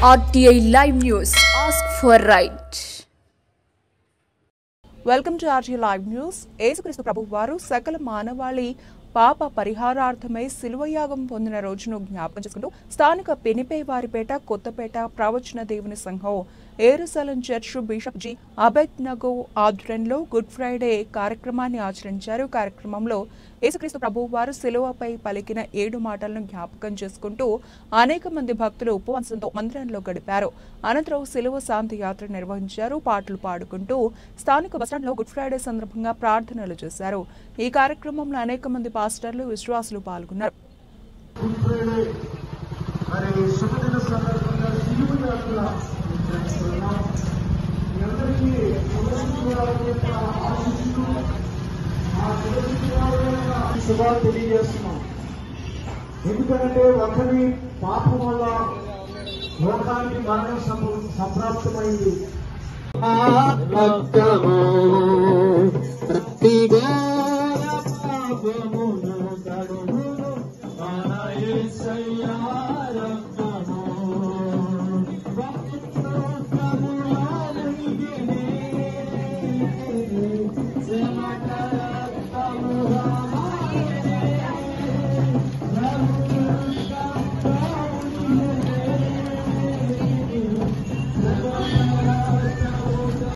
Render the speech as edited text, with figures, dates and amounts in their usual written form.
RTI Live News. Ask for right. Welcome to RTI Live News. యేసుక్రీస్తు ప్రభువారు సకల మానవాళి పాప పరిహారార్థమై శిలువయాగం పొందిన రోజును జ్ఞాపకం చేసుకుంటూ స్థానిక పెనిపేవారిపేట కొత్తపేట ప్రవచన దేవుని సంఘం Jerusalem church bishop G Abednego ఆధ్వర్యంలో గుడ్ ఫ్రైడే కార్యక్రమాన్ని ఆచరించారు. కార్యక్రమంలో యేసుక్రీస్తు ప్రభువారు శిలువపై పలికిన 7 మాటలను జ్ఞాపకం చేసుకుంటూ అనేక మంది భక్తులు ఉపవాసంతో మందిరంలో గడిపారు. అనంతరం శిలువ శాంతి యాత్ర నిర్వహించారు. పాటలు పాడుకుంటూ స్థానిక బస్టాండ్లో గుడ్ ఫ్రైడే సందర్భంగా ప్రార్థనలు చేశారు. ఈ కార్యక్రమంలో అనేక మంది పాస్టర్లు విశ్వాసులు పాల్గొన్నారు. ఎందుకంటే ఒకరి పాపం వల్ల లోకానికి మరణం సంప్రాప్తమైంది.